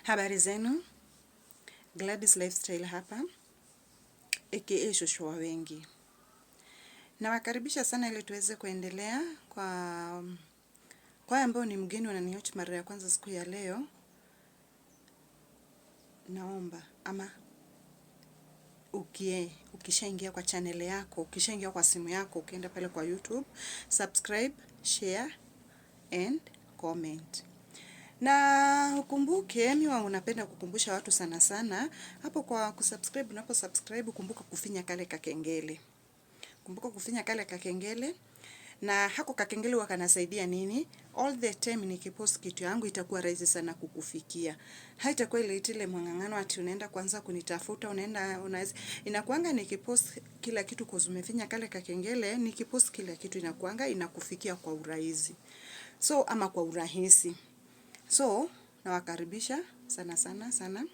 Habari zenu, Gladys Lifestyle hapa, aka Shosho wa wengi. Nawakaribisha sana ili tuweze kuendelea kwa ambao ni mgeni wananihoji mara ya kwanza siku ya leo. Naomba ama ukishaingia kwa channel yako, ukishaingia kwa simu yako, ukienda pale kwa YouTube, subscribe, share and comment. Na ukumbuke, mimi unapenda kukumbusha watu sana sana, hapo kwa kusubscribe, unaposubscribe kumbuka kufinya kale kakengele. Kumbuka kufinya kale kakengele, na hako kakengele wakanasaidia nini? All the time nikipost kitu yangu itakuwa rahisi sana kukufikia. Haitakuwa ile mwangangano ati unaenda kwanza kunitafuta, inakuanga nikipost kila kitu kwa umefinya kale kakengele, nikipost kila kitu inakuanga inakufikia kwa urahisi. So ama kwa urahisi. So, nawakaribisha sana.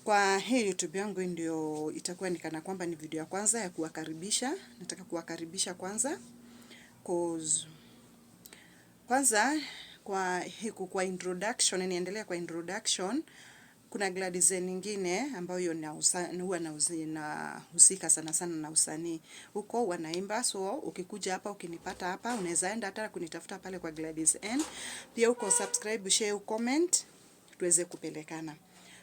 Kwa hii YouTube yangu ndio itakuwa nikana kwamba ni video ya kwanza ya kuwakaribisha. Nataka kuwakaribisha kwanza. Kwanza kwa introduction, niendelea kwa introduction. Kuna Gladys nyingine ambayo huwa nahusika sana na usanii. Huko wanaimba, so ukikuja hapa ukinipata hapa unaweza enda hata kunitafuta pale kwa Gladys N. Pia uko subscribe, share, comment tuweze kupelekana.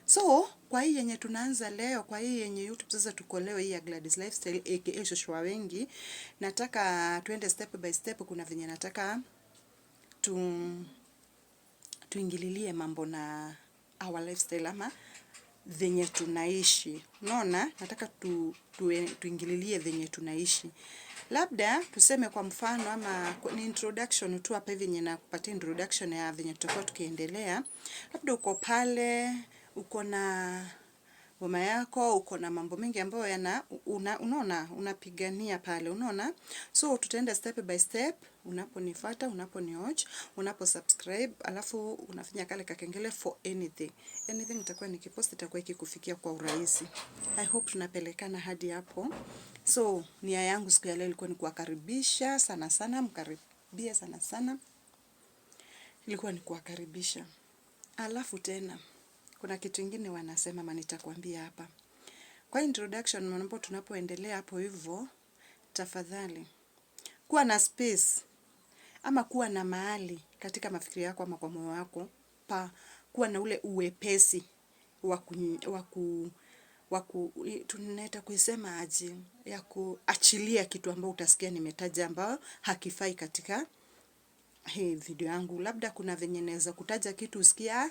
So kwa hii yenye tunaanza leo, kwa hii yenye YouTube sasa tuko leo hii ya Gladys Lifestyle aka Shosho wa wengi, nataka tuende step by step. Kuna venye nataka tuingililie mambo na our lifestyle ama venye tunaishi. Unaona, nataka tuingililie venye tunaishi. Labda tuseme kwa mfano ama ni introduction tu hapa hivi, venye nakupatia introduction ya venye tutakuwa tukiendelea. Labda uko pale, uko na mama yako, uko na mambo mengi ambayo unaona unapigania pale, unaona. So tutaenda step by step, unaponifuata, unaponiwatch, unaposubscribe, alafu unafinya kale kakengele for anything itakuwa nikipost itakuwa ikikufikia kwa urahisi. I hope tunapelekana hadi hapo. So nia yangu siku ya leo ilikuwa ni kuwakaribisha sana, mkaribia sana. Ilikuwa ni kuwakaribisha. Alafu tena kuna kitu kingine wanasema ama nitakwambia hapa. Kwa introduction mambo tunapoendelea hapo hivyo, tafadhali kuwa na space ama kuwa na mahali katika mafikiri yako ama kwa moyo wako kuwa na ule uwepesi tunaita kuisema aje, ya kuachilia kitu ambao utasikia nimetaja ambao hakifai katika hii video yangu. Labda kuna venye naweza kutaja kitu usikia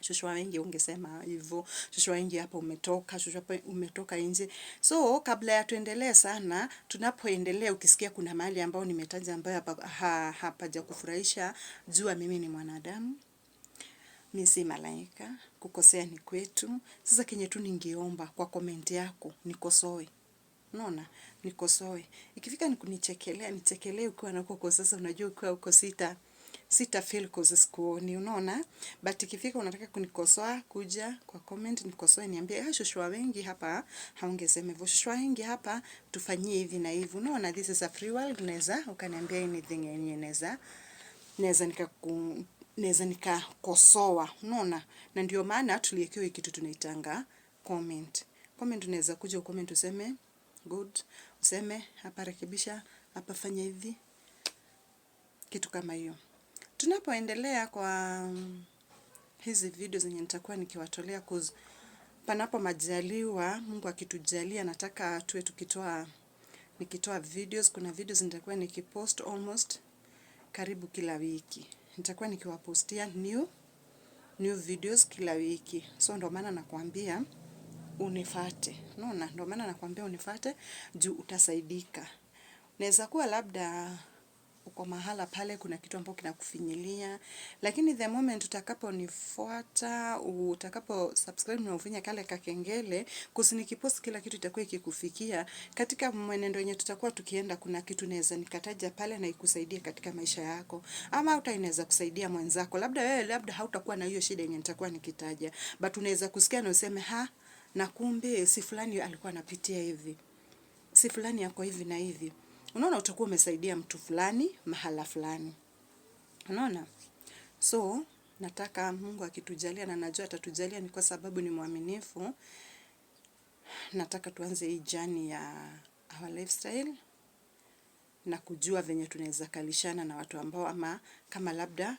Shosho wa wengi ungesema hivyo, Shosho wa wengi hapa umetoka, Shosho hapa umetoka nje. So kabla ya tuendelee sana, tunapoendelea ukisikia kuna mahali ambao nimetaja ambao hapaja kufurahisha, jua mimi ni mwanadamu. Mimi si malaika, kukosea ni kwetu. Sasa kenye tu ningeomba kwa comment yako nikosoe. Unaona? Nikosoe. Ikifika ni kunichekelea, nichekelee ukiwa na huko sasa unajua ukiwa huko sita feel cause sikuoni, unaona. But ikifika unataka kunikosoa, kuja kwa comment nikosoe, niambie Shosho wa wengi hapa haungesema hivyo, Shosho wa wengi hapa tufanyie hivi na hivi, unaona. This is a free world, unaweza ukaniambia anything yenye naweza nikakosoa, unaona. Na ndio maana tuliekewa kitu tunaitanga comment. Comment unaweza kuja ucomment useme good, useme hapa rekebisha, hapa fanya hivi, kitu kama hiyo. Tunapoendelea kwa hizi video zenye nitakuwa nikiwatolea panapo majaliwa, Mungu akitujalia, nataka tuwe nikitoa videos. Kuna videos nitakuwa nikipost almost karibu kila wiki. Nitakuwa nikiwapostia new videos kila wiki. So ndio maana nakwambia unifuate. Unaona, ndio maana nakwambia unifuate juu utasaidika. Naweza kuwa labda uko mahala pale kuna kitu ambacho kinakufinyilia, lakini the moment utakaponifuata, utakapo subscribe na ufinya kale kakengele, nikipost kila kitu itakuwa ikikufikia. Katika mwenendo wenye tutakuwa tukienda, kuna kitu naweza nikataja pale na ikusaidie katika maisha yako, ama hata inaweza kusaidia mwenzako. Labda wewe hautakuwa na hiyo shida yenye nitakuwa nikitaja, but unaweza kusikia na useme na kumbe si fulani alikuwa anapitia hivi, si fulani yako hivi na hivi. Unaona, utakuwa umesaidia mtu fulani mahala fulani. Unaona? So nataka Mungu akitujalia, na najua atatujalia, ni kwa sababu ni mwaminifu. Nataka tuanze hii journey ya our lifestyle na kujua venye tunaweza kalishana na watu ambao, ama kama labda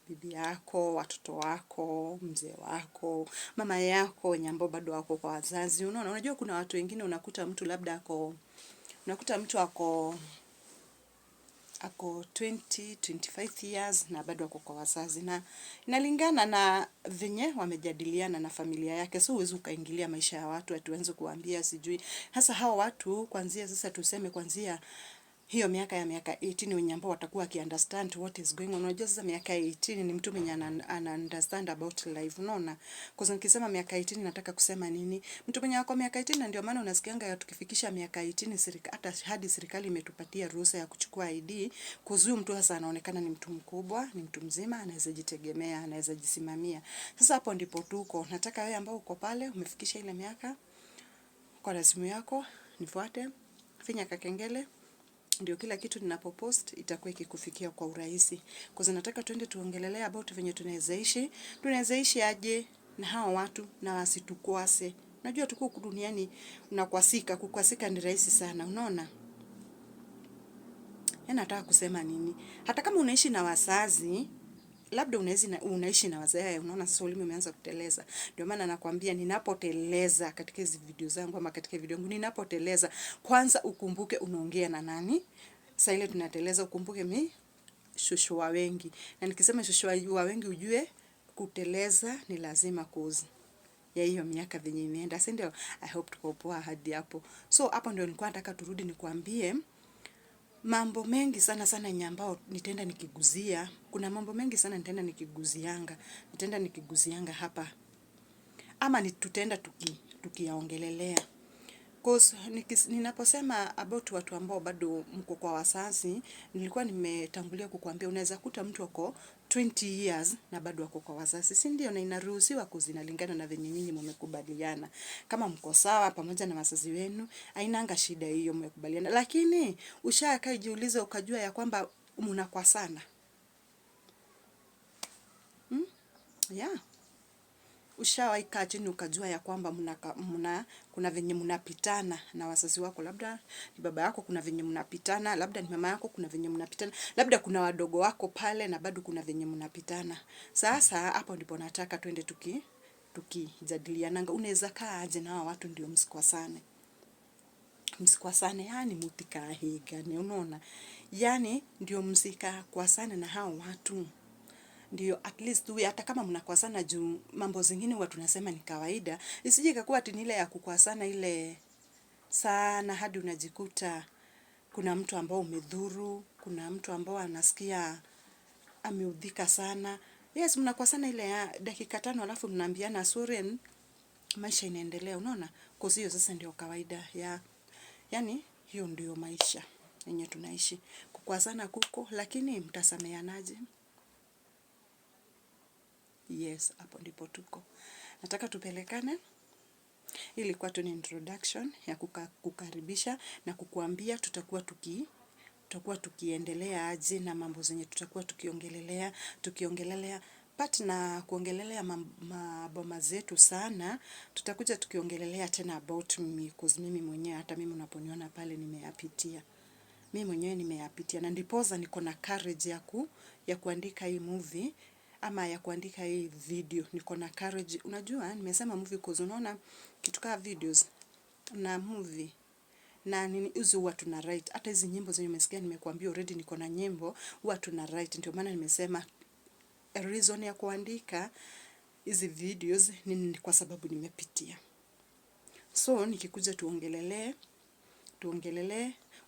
bibi yako, watoto wako, mzee wako, mama yako, wenye ambao bado wako kwa wazazi. Unajua kuna watu wengine unakuta mtu labda unakuta mtu ako 25 years na bado ako kwa wazazi, na inalingana na venye wamejadiliana na familia yake. So huwezi ukaingilia maisha ya watu ati uanze kuambia sijui. Hasa hao watu kuanzia sasa, tuseme kuanzia hiyo miaka 18 wenye ambao watakuwa understand what is going on. Unajua sasa miaka 18 ni mtu mwenye ana understand about life, unaona? Kwa nikisema miaka 18 nataka kusema nini? Mtu mwenye wako miaka 18, na ndio maana unasikianga tukifikisha miaka 18 hata hadi serikali imetupatia ruhusa ya kuchukua ID, kuzuia mtu sasa anaonekana ni mtu mkubwa, ni mtu mzima, anaweza jitegemea, anaweza jisimamia. Sasa hapo ndipo tuko. Nataka wewe ambao uko pale umefikisha ile miaka, kwa simu yako nifuate, finya kakengele, ndio kila kitu ninapopost itakuwa ikikufikia kwa urahisi. Kwa sababu nataka tuende tuongelelea about venye tunaweza ishi aje na hao watu na wasitukwase. Najua tuko huku duniani kukwasika ni rahisi sana, unaona? Nataka kusema nini? Hata kama unaishi na wazazi, labda unaishi na wazee, unaona sasa ulimi umeanza kuteleza. Ndio maana nakwambia ninapoteleza katika hizi video zangu, ama katika video yangu ninapoteleza, kwanza ukumbuke unaongea na nani. Sasa ile tunateleza ukumbuke shushu wa wengi. Na nikisema shushu wa wengi ujue kuteleza ni lazima kozi ya hiyo miaka venye imeenda. Si ndio? I hope tuko poa hadi hapo. So hapo ndio nilikuwa nataka turudi nikwambie mambo mengi sana yenye ambao nitaenda nikiguzia. Kuna mambo mengi sana nitaenda nikiguzianga hapa, ama tutaenda tukiyaongelelea. Cause ninaposema about watu ambao bado mko kwa wazazi, nilikuwa nimetangulia kukuambia unaweza kuta mtu ako 20 years na bado wako kwa wazazi. Si ndio? Na inaruhusiwa kuzinalingana na venye nyinyi mmekubaliana. Kama mko sawa pamoja na wazazi wenu, hainanga shida hiyo, mmekubaliana. Lakini ushakaa jiulize ukajua ya kwamba mnakwasana. Yeah. Ushawahi kaa chini ukajua ya kwamba kuna venye mnapitana na wazazi wako, labda ni baba yako, kuna venye mnapitana, labda ni mama yako, kuna venye mnapitana, labda kuna wadogo wako pale na bado kuna venye mnapitana. Sasa hapo ndipo nataka twende tukijadiliana, unaweza kaa aje na hao watu ndio msikwasane. Yani mutikahigane, unaona? Yani ndio msikakwasane na hao watu. Ndio at least hata kama mnakwasana juu mambo zingine huwa tunasema ni kawaida, isije ikakuwa ati ni ile ya kukwasana ile sana hadi unajikuta kuna mtu ambao umedhuru, kuna mtu ambao anasikia ameudhika sana. Yes, mnakwasana ile ya dakika 5 alafu mnaambiana sorry, maisha inaendelea, unaona? Kwa hiyo sasa ndio kawaida ya, yani hiyo ndio maisha yenye tunaishi. Kukwasana kuko, lakini mtasameheanaje? Yes, hapo ndipo tuko. Nataka tupelekane. Ilikuwa tu ni introduction ya kukaribisha na kukuambia tutakuwa tukiendelea aje na mambo zenye tutakuwa tukiongelelea but na kuongelelea maboma zetu sana, tutakuja tukiongelelea tena about me, cause mimi mwenyewe, hata mimi unaponiona pale nimeyapitia. Mimi mwenyewe nimeyapitia, na ndiposa niko na courage ya kuandika hii movie, ama ya kuandika hii video. Niko na courage. Unajua nimesema movie cause unaona kitu kama videos na movie na nini hizo huwa tuna write. Hata hizi nyimbo zenye umesikia nimekuambia already niko na nyimbo, huwa tuna write. Ndio maana nimesema reason ya kuandika hizi videos ni kwa sababu nimepitia. So nikikuja tuongelelee.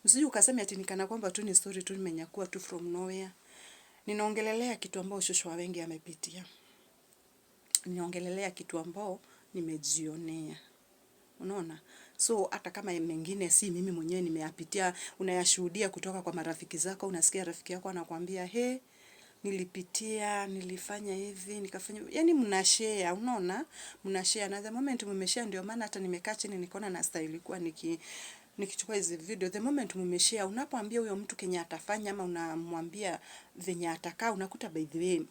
Usije ukasema ati nikana kwamba tu ni story tu nimenyakua tu from nowhere. Ninaongelelea kitu ambao shosho wa wengi amepitia. Ninaongelelea kitu ambao nimejionea. Unaona? So hata kama mengine si mimi mwenyewe nimeyapitia, unayashuhudia kutoka kwa marafiki zako, unasikia rafiki yako anakuambia, nilipitia, nilifanya hivi, nikafanya, yani mnashare, unaona? Mnashare, na the moment mmeshare, ndio maana hata nimekaa chini nikaona na style kwa nikichukua hizi video. The moment mmeshare, unapoambia huyo mtu kenye atafanya, ama unamwambia venye atakaa, unakuta by the way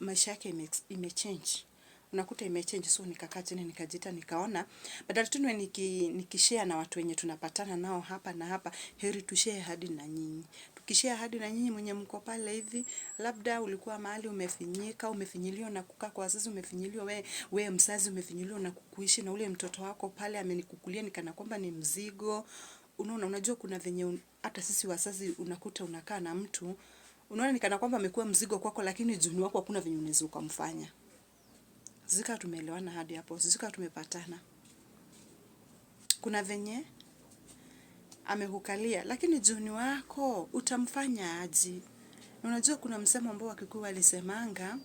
maisha yake imechange. Unakuta imechange. So nikakaa chini nikajita nikaona badala tu nikishare na watu wenye tunapatana nao hapa na hapa, heri tushare hadi na nyinyi. Tukishare hadi na nyinyi mwenye mko pale hivi, labda ulikuwa mahali umefinyiliwa na kukaa kwa wazazi, umefinyiliwa wewe mzazi, umefinyiliwa na kuishi na ule mtoto wako pale amenikukulia nikana kwamba ni mzigo. Unaona, unajua kuna venye hata sisi wazazi unakuta unakaa na mtu, unaona nikana kwamba amekuwa mzigo kwako, lakini juni wako hakuna venye unaweza ukamfanya. Zika tumeelewana hadi hapo, zika tumepatana. Kuna venye amekukalia, lakini juni wako utamfanya aje? Unajua kuna msemo ambao Wakikuyu walisemanga,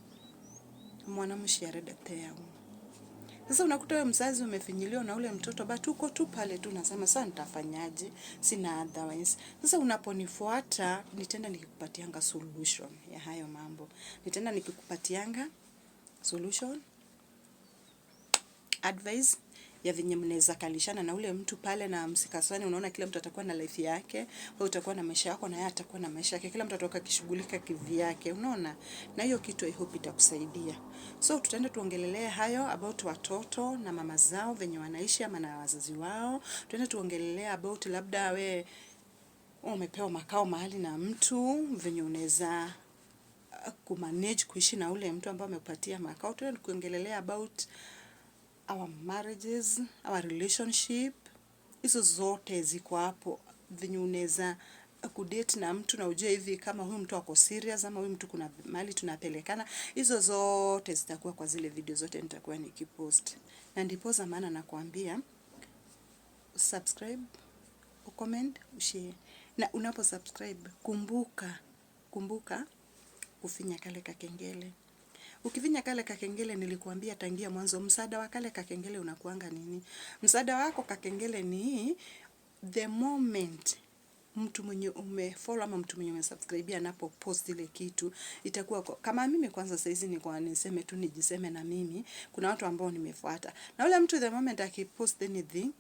mwanamshi aredatea. Sasa unakuta wewe mzazi umefinyiliwa na ule mtoto, but uko tu pale tu unasema sasa nitafanyaje? Sina otherwise. Sasa unaponifuata nitaenda nikikupatianga solution ya hayo mambo. Nitaenda nikikupatianga solution, advice ya venye mnaweza kalishana na ule mtu pale na msikasane. Unaona kila mtu atakuwa na life yake, wewe utakuwa na maisha yako na yeye atakuwa na maisha yake. Kila mtu atakuwa akishughulika kivyake, unaona? Na hiyo kitu I hope itakusaidia. So tutaenda tuongelelea hayo about watoto na mama zao venye wanaishi ama na wazazi wao. Tutaenda tuongelelea about labda wewe umepewa makao mahali na mtu, venye unaweza kumanage kuishi na ule mtu ambaye amekupatia makao. Tutaenda kuongelelea about our marriages, our relationship. Hizo zote ziko hapo venye unaweza kudate na mtu na ujue hivi kama huyu mtu ako serious ama huyu mtu kuna mahali tunapelekana. Hizo zote zitakuwa kwa zile video zote nitakuwa nikipost. Na ndiposa maana nakwambia subscribe, ucomment, ushare. Na unapo subscribe kumbuka kufinya kale kakengele. Ukifinya kale kakengele nilikuambia tangia mwanzo, msaada wa kale kakengele unakuanga nini? Msaada wako kakengele ni the moment mtu mwenye umefollow ama mtu mwenye umesubscribe anapo post ile kitu, itakuwa kama mimi kwanza saizi ni kwa niseme tu nijiseme na mimi, kuna watu ambao nimefuata. Na ule mtu the moment akipost anything,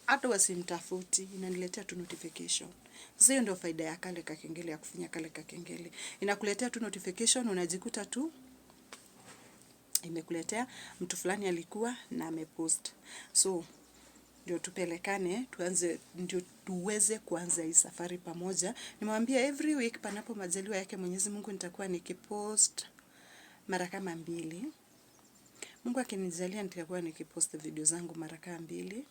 hata wasimtafuti, inaniletea tu notification. Sasa hiyo ndio faida ya kale kakengele, ya kufinya kale kakengele. Inakuletea tu notification, unajikuta tu imekuletea mtu fulani alikuwa na amepost. So ndio tupelekane, ndio tuweze kuanza hii safari pamoja. Nimwambia every week panapo majaliwa yake Mwenyezi Mungu nitakuwa nikipost mara kama 2. Mungu akinijalia nitakuwa nikipost video zangu mara kama 2.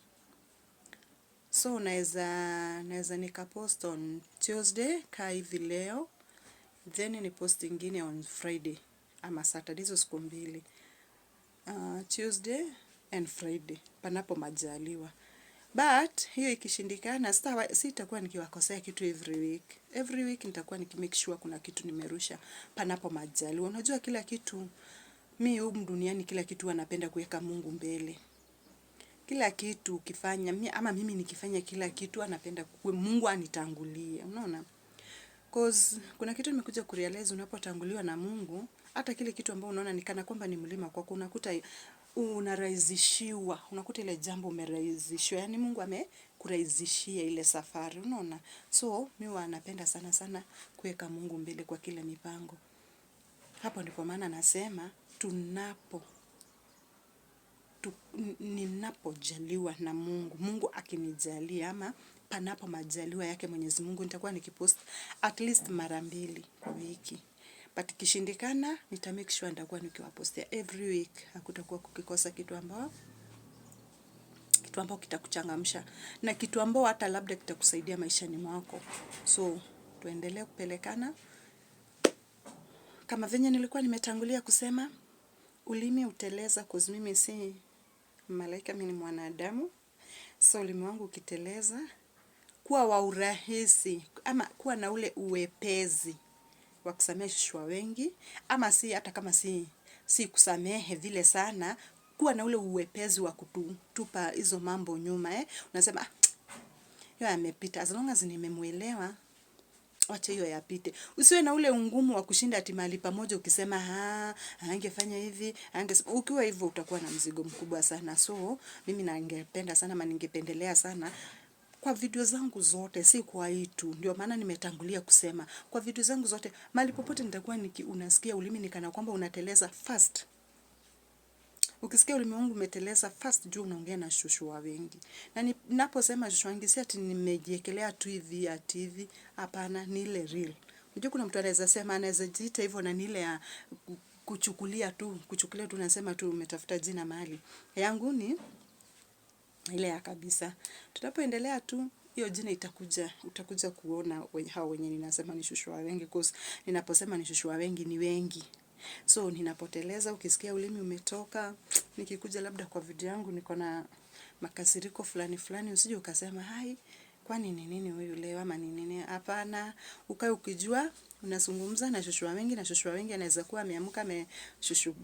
So naweza nikapost on Tuesday kaa hivi leo, then ni post ingine on Friday ama Saturday, hizo siku 2. Tuesday and Friday panapo majaliwa. But hiyo ikishindikana sitakuwa nikiwakosea kitu every week nitakuwa nikimake sure kuna kitu nimerusha panapo majaliwa. Unajua kila kitu mimi humu duniani, kila kitu anapenda kuweka Mungu mbele. Kila kitu ukifanya ama mimi nikifanya kila kitu anapenda Mungu anitangulie, unaona? Cause kuna kitu nimekuja kurealize, unapotanguliwa na Mungu, hata kile kitu ambao unaona ni kana kwamba ni mlima kwako, unakuta unarahisishiwa, unakuta ile jambo umerahisishiwa, yani Mungu amekurahisishia ile safari, unaona? So mimi napenda sana kuweka Mungu mbele kwa kila mipango. Hapo ndipo maana nasema ninapojaliwa na Mungu akinijalia ama panapo majaliwa yake Mwenyezi Mungu, nitakuwa nikipost at least mara 2 kwa wiki. But ikishindikana nitamake sure nitakuwa nikiwapostia every week. Hakutakuwa kukikosa kitu ambao kitakuchangamsha na kitu ambao hata labda kitakusaidia maishani mwako. So tuendelee kupelekana. Kama venye nilikuwa nimetangulia kusema, ulimi uteleza, cause mimi si malaika, mimi ni mwanadamu. So ulimi wangu ukiteleza, kuwa wa urahisi ama kuwa na ule uwepezi wa kusameheshwa wengi, ama hata kama si kusamehe vile sana, kuwa na ule uwepezi wa kutupa hizo mambo nyuma. Unasema hiyo yamepita, as long as nimemuelewa, wacha hiyo yapite. Usiwe na ule ungumu wa kushinda ati mahali pamoja ukisema angefanya hivi, ukiwa hivyo utakuwa na mzigo mkubwa sana. So mimi ningependa sana ama ningependelea sana kwa video zangu zote, si kwa hii tu. Ndio maana nimetangulia kusema kwa video zangu zote, mahali popote nitakuwa unasikia ulimi nikana kwamba unateleza first. Ukisikia ulimi wangu umeteleza first, juu unaongea na shushua wengi. Na ninaposema shushua wengi si ati nimejiekelea tu hivi ati hivi, hapana, ni ile real. Unajua kuna mtu anaweza sema, anaweza jiita hivyo na ni ile ya kuchukulia tu nasema tu umetafuta jina mahali. Yangu ni ile ya kabisa. Tutapoendelea tu, hiyo jina utakuja kuona hao wenye ninasema ni shushua wengi, because ninaposema ni shushua wengi ni wengi. So ninapoteleza, ukisikia ulimi umetoka, nikikuja labda kwa video yangu niko na makasiriko fulani, usije ukasema hai, kwani ni nini huyu leo ama ni nini? Hapana, ukae ukijua unazungumza na shushua wengi, na shushua wengi anaweza kuwa ameamka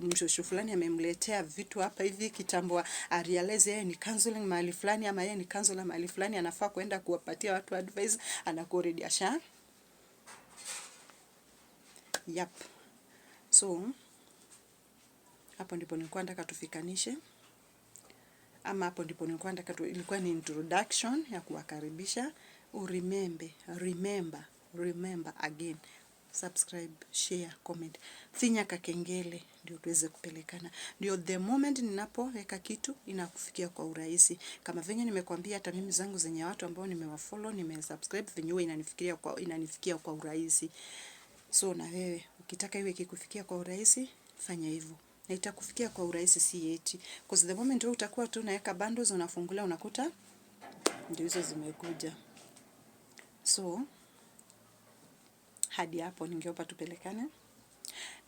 mshushu fulani amemletea vitu hapa hivi kitambo realize yeye ni counseling mahali fulani, ama yeye ni counselor mahali fulani, anafaa kwenda kuwapatia watu advice, anakuwa already asha. Yep. So hapo ndipo nilikuwa nataka tufikanishe, ama hapo ndipo nilikuwa nataka ilikuwa ni introduction ya kuwakaribisha. Remember again, subscribe, share, comment, finya kakengele ndio tuweze kupelekana, ndio the moment ninapoweka kitu inakufikia kwa urahisi. Kama venye nimekwambia, hata mimi zangu zenye watu ambao nimewafollow, nimesubscribe, venye huwa inanifikia kwa urahisi. So na wewe ukitaka iwe kikufikia kwa urahisi, fanya hivyo. Na itakufikia kwa urahisi, si eti. Because the moment wewe utakuwa tu unaweka bundles, unafungulia unakuta ndio hizo zimekuja. So hadi hapo ningeomba tupelekane.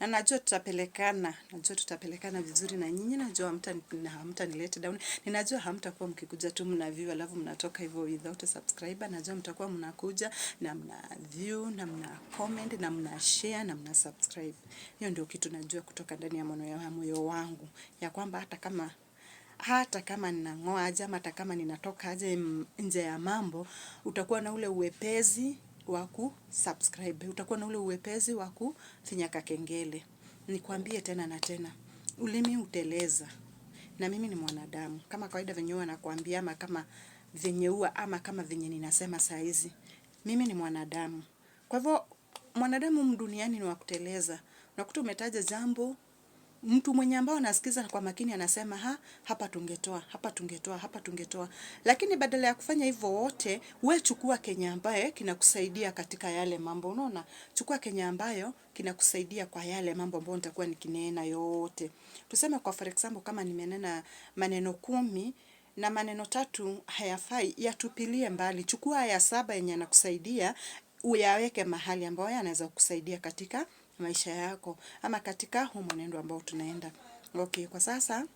Na najua tutapelekana vizuri na nyinyi, najua hamtanilete down. Ninajua hamtakuwa mkikuja tu mna view alafu mnatoka hivyo without a subscriber. Najua mtakuwa mnakuja na mna view na mna comment na mna share na mna subscribe. Hiyo ndio kitu najua kutoka ndani ya moyo wangu, ya kwamba hata kama ninang'oa aje, ama hata kama ninatoka aje nje ya mambo, utakuwa na ule uwepesi wa kusubscribe, utakuwa na ule uwepesi wa kufinya kakengele. Nikwambie tena na tena, ulimi uteleza, na mimi ni mwanadamu kama kawaida venye huwa nakwambia, ama kama venye huwa, ama kama venye ninasema saa hizi, mimi ni mwanadamu. Kwa hivyo mwanadamu duniani ni wa kuteleza. Unakuta umetaja jambo, mtu mwenye ambao anasikiza kwa makini anasema hapa tungetoa. Lakini badala ya kufanya hivyo wote, wewe chukua Kenya ambaye kinakusaidia katika yale mambo, unaona? Chukua Kenya ambayo kinakusaidia kwa yale mambo ambayo nitakuwa nikinena yote. Tuseme kwa for example, kama nimenena maneno 10 na maneno 3 hayafai, yatupilie mbali. Chukua ya 7 yenye yanakusaidia, uyaweke mahali ambayo yanaweza kukusaidia katika maisha yako, ama katika huu mwenendo ambao tunaenda. Okay, kwa sasa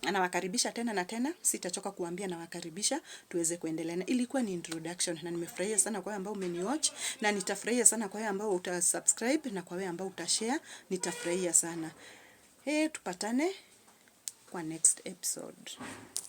nawakaribisha tena na tena, sitachoka kuambia nawakaribisha, tuweze kuendelea. Na ilikuwa ni introduction, na nimefurahia sana kwa wewe ambao umeniwatch, na nitafurahia sana kwa wewe ambao utasubscribe, na kwa wewe ambao utashare, nitafurahia sana. Tupatane kwa next episode.